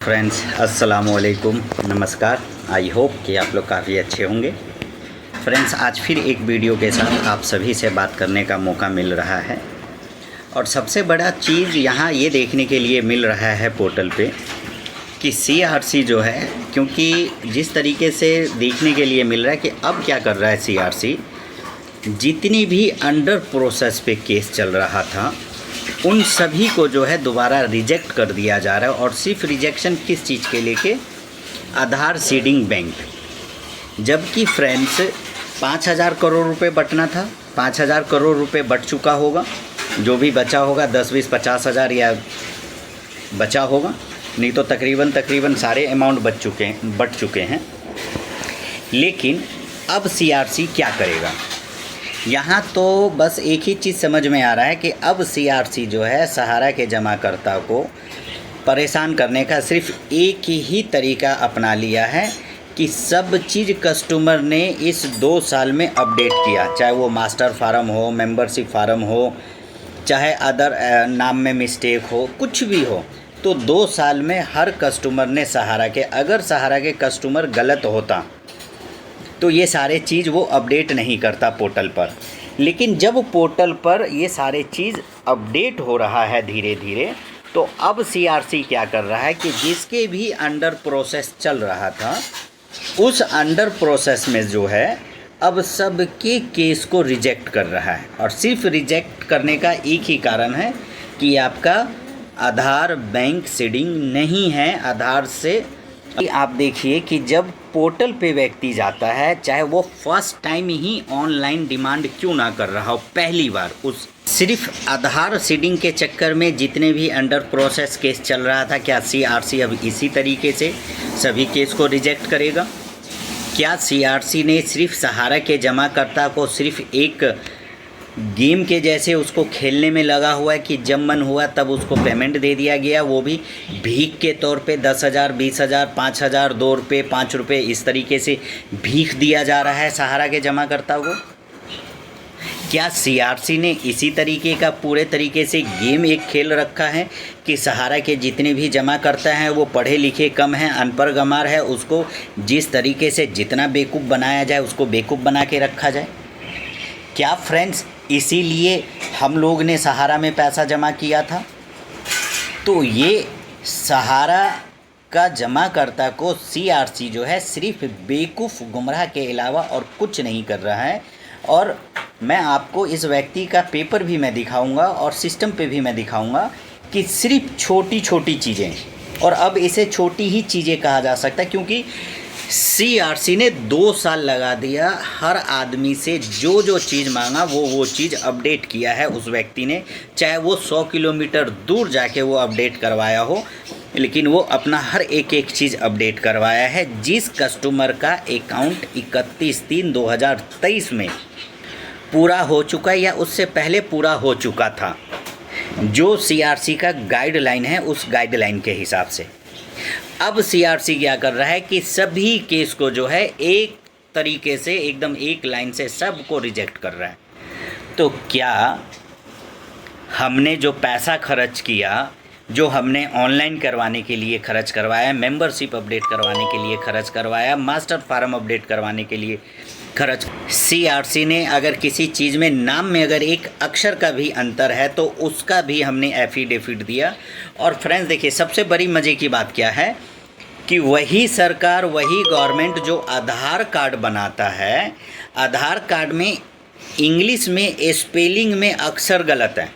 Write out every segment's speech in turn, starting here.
Friends अस्सलाम वालेकुम, नमस्कार। आई होप कि आप लोग काफ़ी अच्छे होंगे। फ्रेंड्स, आज फिर एक वीडियो के साथ आप सभी से बात करने का मौका मिल रहा है और सबसे बड़ा चीज़ यहाँ ये देखने के लिए मिल रहा है पोर्टल पे कि सीआरसी जो है, क्योंकि जिस तरीके से देखने के लिए मिल रहा है कि अब क्या कर रहा है सीआरसी, जितनी भी अंडर प्रोसेस पे केस चल रहा था उन सभी को जो है दोबारा रिजेक्ट कर दिया जा रहा है। और सिर्फ रिजेक्शन किस चीज़ के लेके, आधार सीडिंग बैंक। जबकि फ्रेंड्स 5,000 करोड़ रुपए बटना था, 5,000 करोड़ रुपए बट चुका होगा, जो भी बचा होगा 10, 20, 50,000 या बचा होगा, नहीं तो तकरीबन सारे अमाउंट बट चुके हैं। लेकिन अब सीआरसी क्या करेगा, यहाँ तो बस एक ही चीज़ समझ में आ रहा है कि अब सीआरसी जो है सहारा के जमाकर्ता को परेशान करने का सिर्फ एक ही तरीका अपना लिया है कि सब चीज़ कस्टमर ने इस 2 साल में अपडेट किया, चाहे वो मास्टर फार्म हो, मेंबरशिप फार्म हो, चाहे अदर नाम में मिस्टेक हो, कुछ भी हो, तो 2 साल में हर कस्टमर ने अगर सहारा के कस्टमर गलत होता तो ये सारे चीज़ वो अपडेट नहीं करता पोर्टल पर। लेकिन जब पोर्टल पर ये सारे चीज़ अपडेट हो रहा है धीरे धीरे, तो अब सीआरसी क्या कर रहा है कि जिसके भी अंडर प्रोसेस चल रहा था उस अंडर प्रोसेस में जो है अब सबके केस को रिजेक्ट कर रहा है। और सिर्फ रिजेक्ट करने का एक ही कारण है कि आपका आधार बैंक सीडिंग नहीं है आधार से। आप देखिए कि जब पोर्टल पे व्यक्ति जाता है, चाहे वो फर्स्ट टाइम ही ऑनलाइन डिमांड क्यों ना कर रहा हो, पहली बार उस सिर्फ आधार सीडिंग के चक्कर में जितने भी अंडर प्रोसेस केस चल रहा था, क्या सीआरसी अब इसी तरीके से सभी केस को रिजेक्ट करेगा? क्या सीआरसी ने सिर्फ सहारा के जमाकर्ता को सिर्फ एक गेम के जैसे उसको खेलने में लगा हुआ है कि जब मन हुआ तब उसको पेमेंट दे दिया गया, वो भी भीख के तौर पे 10,000, 20,000, 5,000, 2 रुपये, 5 रुपये, इस तरीके से भीख दिया जा रहा है सहारा के जमाकर्ताओं को? क्या सीआरसी ने इसी तरीके का पूरे तरीके से गेम एक खेल रखा है कि सहारा के जितने भी जमा करता हैं वो पढ़े लिखे कम हैं, अनपढ़ गंवार है, उसको जिस तरीके से जितना बेवकूफ़ बनाया जाए उसको बेवकूफ़ बना के रखा जाए? क्या फ्रेंड्स इसीलिए हम लोग ने सहारा में पैसा जमा किया था? तो ये सहारा का जमाकर्ता को सीआरसी जो है सिर्फ बेवकूफ़ गुमराह के अलावा और कुछ नहीं कर रहा है। और मैं आपको इस व्यक्ति का पेपर भी मैं दिखाऊंगा और सिस्टम पे भी मैं दिखाऊंगा कि सिर्फ छोटी छोटी चीज़ें, और अब इसे छोटी ही चीज़ें कहा जा सकता है क्योंकि सीआरसी ने 2 साल लगा दिया हर आदमी से जो जो चीज़ मांगा वो चीज़ अपडेट किया है उस व्यक्ति ने, चाहे वो 100 किलोमीटर दूर जाके वो अपडेट करवाया हो, लेकिन वो अपना हर एक चीज़ अपडेट करवाया है। जिस कस्टमर का अकाउंट 31/3/2023 में पूरा हो चुका है या उससे पहले पूरा हो चुका था, जो सीआरसी का गाइडलाइन है उस गाइडलाइन के हिसाब से अब सीआरसी क्या कर रहा है कि सभी केस को जो है एक तरीके से एकदम एक लाइन से सबको रिजेक्ट कर रहा है। तो क्या हमने जो पैसा खर्च किया, जो हमने ऑनलाइन करवाने के लिए खर्च करवाया, मेंबरशिप अपडेट करवाने के लिए खर्च करवाया, मास्टर फार्म अपडेट करवाने के लिए खर्च, सीआरसी ने अगर किसी चीज़ में नाम में अगर एक अक्षर का भी अंतर है तो उसका भी हमने एफिडेविट दिया। और फ्रेंड्स देखिए, सबसे बड़ी मज़े की बात क्या है कि वही सरकार, वही गवर्नमेंट जो आधार कार्ड बनाता है, आधार कार्ड में इंग्लिश में स्पेलिंग में अक्षर गलत है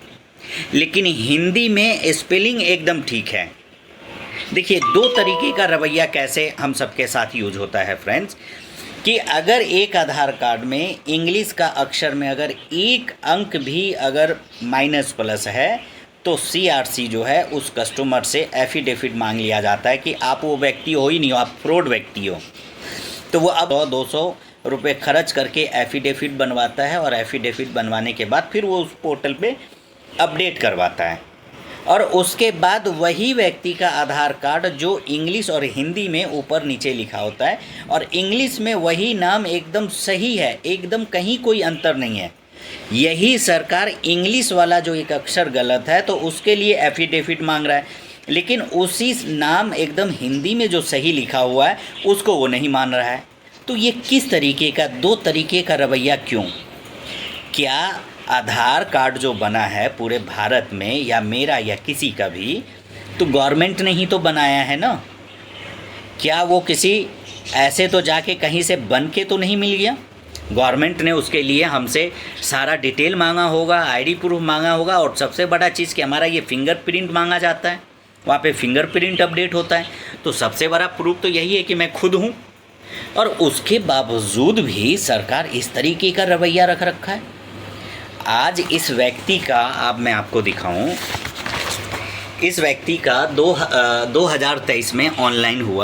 लेकिन हिंदी में स्पेलिंग एकदम ठीक है। देखिए 2 तरीके का रवैया कैसे हम सबके साथ यूज होता है फ्रेंड्स, कि अगर एक आधार कार्ड में इंग्लिश का अक्षर में अगर एक अंक भी अगर माइनस प्लस है तो सीआरसी जो है उस कस्टमर से एफिडेविट मांग लिया जाता है कि आप वो व्यक्ति हो ही नहीं हो, आप फ्रॉड व्यक्ति हो। तो वो अब 200 रुपये खर्च करके एफिडेविट बनवाता है और एफिडेविट बनवाने के बाद फिर वो उस पोर्टल पे अपडेट करवाता है और उसके बाद वही व्यक्ति का आधार कार्ड जो इंग्लिश और हिंदी में ऊपर नीचे लिखा होता है और इंग्लिश में वही नाम एकदम सही है, एकदम कहीं कोई अंतर नहीं है, यही सरकार इंग्लिश वाला जो एक अक्षर गलत है तो उसके लिए एफिडेविट मांग रहा है। लेकिन उसी नाम एकदम हिंदी में जो सही लिखा हुआ है उसको वो नहीं मान रहा है। तो ये किस तरीके का, दो तरीके का रवैया क्यों? क्या आधार कार्ड जो बना है पूरे भारत में, या मेरा या किसी का भी, तो गवर्नमेंट ने ही तो बनाया है ना? क्या वो किसी ऐसे तो जाके कहीं से बन के तो नहीं मिल गया? गवर्नमेंट ने उसके लिए हमसे सारा डिटेल मांगा होगा, आईडी प्रूफ मांगा होगा, और सबसे बड़ा चीज़ कि हमारा ये फिंगरप्रिंट मांगा जाता है, वहाँ पे फिंगरप्रिंट अपडेट होता है। तो सबसे बड़ा प्रूफ तो यही है कि मैं खुद हूँ, और उसके बावजूद भी सरकार इस तरीके का रवैया रख रखा है। आज इस व्यक्ति का, अब मैं आपको दिखाऊं, इस व्यक्ति का 2023 में ऑनलाइन हुआ